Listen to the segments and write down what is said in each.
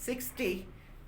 60।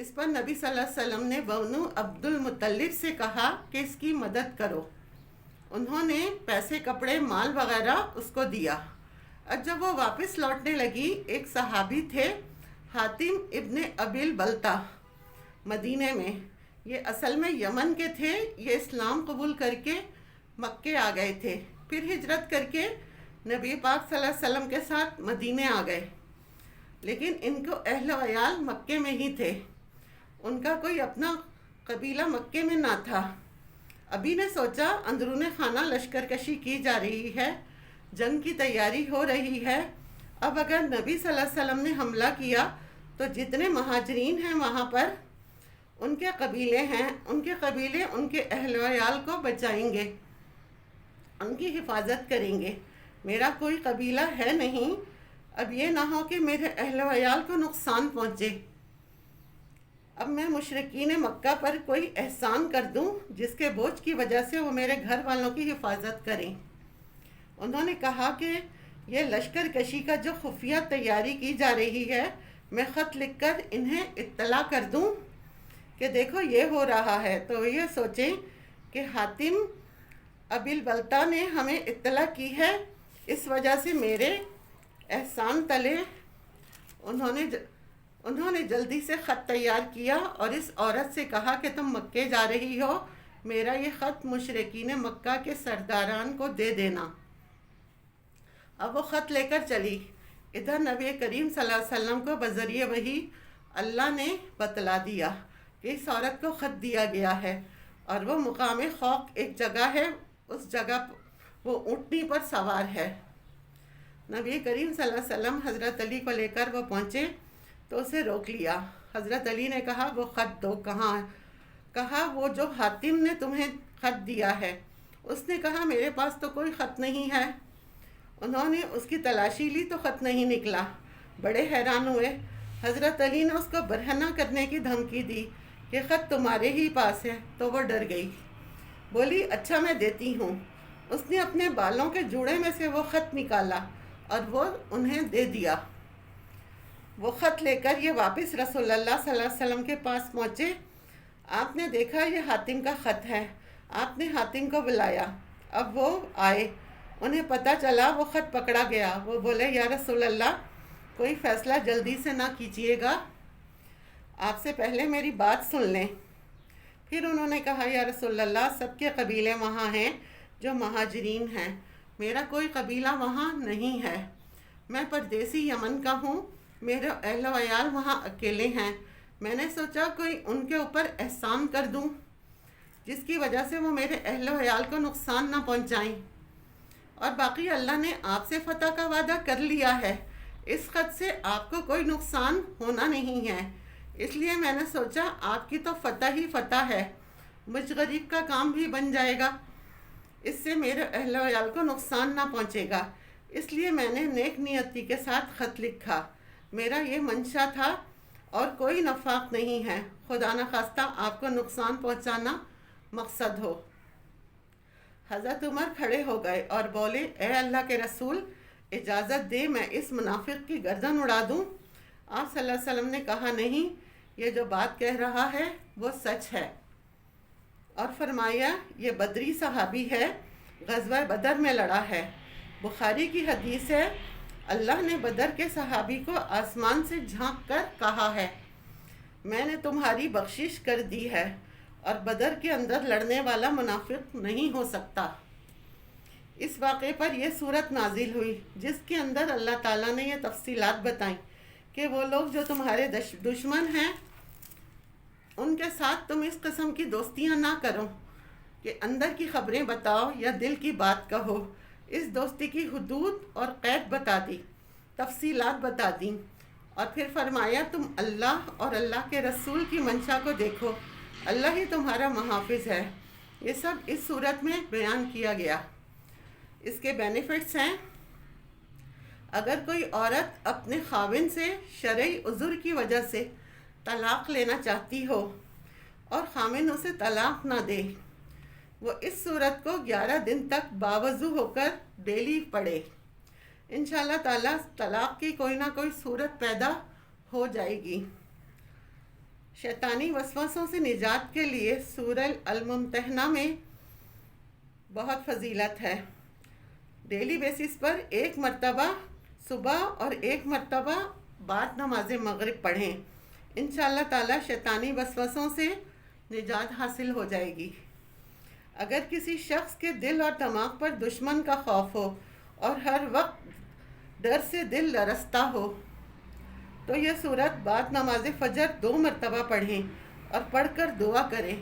اس پر نبی صلی اللہ علیہ وسلم نے بنو عبد المطلب سے کہا کہ اس کی مدد کرو۔ انہوں نے پیسے، کپڑے، مال وغیرہ اس کو دیا، اور جب وہ واپس لوٹنے لگی، ایک صحابی تھے حاتم ابن ابی البلتہ مدینے میں، یہ اصل میں یمن کے تھے، یہ اسلام قبول کر کے مکے آ گئے تھے، پھر ہجرت کر کے نبی پاک صلی اللہ علیہ وسلم کے ساتھ مدینے آ گئے، لیکن ان کو اہل و عیال مکے میں ہی تھے، ان کا کوئی اپنا قبیلہ مکے میں نہ تھا۔ ابھی نے سوچا اندرون خانہ لشکر کشی کی جا رہی ہے، جنگ کی تیاری ہو رہی ہے، اب اگر نبی صلی اللہ علیہ وسلم نے حملہ کیا تو جتنے مہاجرین ہیں وہاں پر ان کے قبیلے ہیں، ان کے قبیلے ان کے اہل و عیال کو بچائیں گے، ان کی حفاظت کریں گے، میرا کوئی قبیلہ ہے نہیں، اب یہ نہ ہو کہ میرے اہل و عیال کو نقصان پہنچے، اب میں مشرکین مکہ پر کوئی احسان کر دوں جس کے بوجھ کی وجہ سے وہ میرے گھر والوں کی حفاظت کریں۔ انہوں نے کہا کہ یہ لشکر کشی کا جو خفیہ تیاری کی جا رہی ہے، میں خط لکھ کر انہیں اطلاع کر دوں کہ دیکھو یہ ہو رہا ہے، تو یہ سوچیں کہ حاتم ابی البلتہ نے ہمیں اطلاع کی ہے، اس وجہ سے میرے احسان تلے انہوں نے جلدی سے خط تیار کیا اور اس عورت سے کہا کہ تم مکے جا رہی ہو، میرا یہ خط مشرکین مکہ کے سرداران کو دے دینا۔ اب وہ خط لے کر چلی، ادھر نبی کریم صلی اللہ علیہ وسلم کو بذریعہ وحی اللہ نے بتلا دیا کہ اس عورت کو خط دیا گیا ہے، اور وہ مقام خوق ایک جگہ ہے، اس جگہ وہ اونٹنی پر سوار ہے۔ نبی کریم صلی اللہ علیہ وسلم حضرت علی کو لے کر وہ پہنچے تو اسے روک لیا۔ حضرت علی نے کہا وہ خط دو، کہاں ہے؟ کہا وہ جو حاتم نے تمہیں خط دیا ہے۔ اس نے کہا میرے پاس تو کوئی خط نہیں ہے۔ انہوں نے اس کی تلاشی لی تو خط نہیں نکلا، بڑے حیران ہوئے۔ حضرت علی نے اس کو برہنہ کرنے کی دھمکی دی کہ خط تمہارے ہی پاس ہے، تو وہ ڈر گئی، بولی اچھا میں دیتی ہوں۔ اس نے اپنے بالوں کے جوڑے میں سے وہ خط نکالا اور وہ انہیں دے دیا۔ وہ خط لے کر یہ واپس رسول اللہ صلی اللہ علیہ وسلم کے پاس پہنچے۔ آپ نے دیکھا یہ حاتم کا خط ہے، آپ نے حاتم کو بلایا، اب وہ آئے، انہیں پتہ چلا، وہ خط پکڑا گیا۔ وہ بولے یا رسول اللہ کوئی فیصلہ جلدی سے نہ کیجیے گا، آپ سے پہلے میری بات سن لیں۔ پھر انہوں نے کہا یا رسول اللہ سب کے قبیلے وہاں ہیں جو مہاجرین ہیں، میرا کوئی قبیلہ وہاں نہیں ہے، میں پردیسی یمن کا ہوں، میرے اہل و عیال وہاں اکیلے ہیں، میں نے سوچا کوئی ان کے اوپر احسان کر دوں جس کی وجہ سے وہ میرے اہل و عیال کو نقصان نہ پہنچائیں، اور باقی اللہ نے آپ سے فتح کا وعدہ کر لیا ہے، اس خط سے آپ کو کوئی نقصان ہونا نہیں ہے، اس لیے میں نے سوچا آپ کی تو فتح ہی فتح ہے، مجھ غریب کا کام بھی بن جائے گا، اس سے میرے اہل و عیال کو نقصان نہ پہنچے گا، اس لیے میں نے نیک نیتی کے ساتھ خط لکھا، میرا یہ منشا تھا اور کوئی نفاق نہیں ہے، خدا نخواستہ آپ کو نقصان پہنچانا مقصد ہو۔ حضرت عمر کھڑے ہو گئے اور بولے اے اللہ کے رسول اجازت دے میں اس منافق کی گردن اڑا دوں۔ آپ صلی اللہ علیہ وسلم نے کہا نہیں، یہ جو بات کہہ رہا ہے وہ سچ ہے، اور فرمایا یہ بدری صحابی ہے، غزوہ بدر میں لڑا ہے۔ بخاری کی حدیث ہے اللہ نے بدر کے صحابی کو آسمان سے جھانک کر کہا ہے میں نے تمہاری بخشش کر دی ہے، اور بدر کے اندر لڑنے والا منافق نہیں ہو سکتا۔ اس واقعے پر یہ صورت نازل ہوئی جس کے اندر اللہ تعالیٰ نے یہ تفصیلات بتائیں کہ وہ لوگ جو تمہارے دشمن ہیں ان کے ساتھ تم اس قسم کی دوستیاں نہ کرو کہ اندر کی خبریں بتاؤ یا دل کی بات کہو۔ اس دوستی کی حدود اور قید بتا دی، تفصیلات بتا دیں، اور پھر فرمایا تم اللہ اور اللہ کے رسول کی منشا کو دیکھو، اللہ ہی تمہارا محافظ ہے۔ یہ سب اس صورت میں بیان کیا گیا۔ اس کے بینیفٹس ہیں، اگر کوئی عورت اپنے خاوند سے شرعی عذر کی وجہ سے طلاق لینا چاہتی ہو اور خاوند اسے طلاق نہ دے، وہ اس صورت کو 11 دن تک باوضو ہو کر ڈیلی پڑھے، انشاءاللہ تعالیٰ طلاق کی کوئی نہ کوئی صورت پیدا ہو جائے گی۔ شیطانی وسوسوں سے نجات کے لیے سورہ الممتحنہ میں بہت فضیلت ہے۔ ڈیلی بیسس پر 1 مرتبہ صبح اور 1 مرتبہ بعد نماز مغرب پڑھیں، انشاءاللہ تعالی شیطانی وسوسوں سے نجات حاصل ہو جائے گی۔ اگر کسی شخص کے دل اور دماغ پر دشمن کا خوف ہو اور ہر وقت ڈر سے دل لرزتا ہو تو یہ سورت بعد نماز فجر 2 مرتبہ پڑھیں اور پڑھ کر دعا کریں،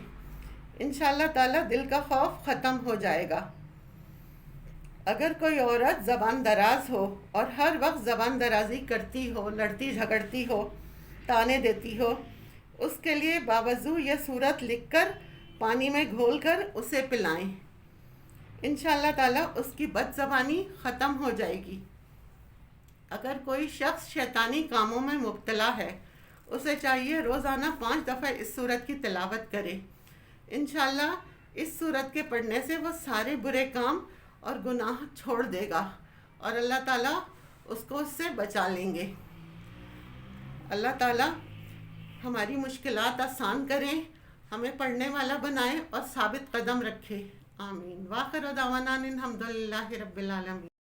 انشاءاللہ تعالی دل کا خوف ختم ہو جائے گا۔ اگر کوئی عورت زبان دراز ہو اور ہر وقت زبان درازی کرتی ہو، لڑتی جھگڑتی ہو، تانے دیتی ہو، اس کے لیے باوضو یہ سورت لکھ کر پانی میں گھول کر اسے پلائیں، انشاءاللہ تعالی اس کی بد زبانی ختم ہو جائے گی۔ اگر کوئی شخص شیطانی کاموں میں مبتلا ہے، اسے چاہیے روزانہ 5 دفعہ اس سورت کی تلاوت کرے، انشاءاللہ اس سورت کے پڑھنے سے وہ سارے برے کام اور گناہ چھوڑ دے گا اور اللہ تعالیٰ اس کو اس سے بچا لیں گے۔ اللہ تعالیٰ ہماری مشکلات آسان کریں، ہمیں پڑھنے والا بنائے اور ثابت قدم رکھے، آمین۔ وآخر دعوانا الحمدللہ رب العالمین۔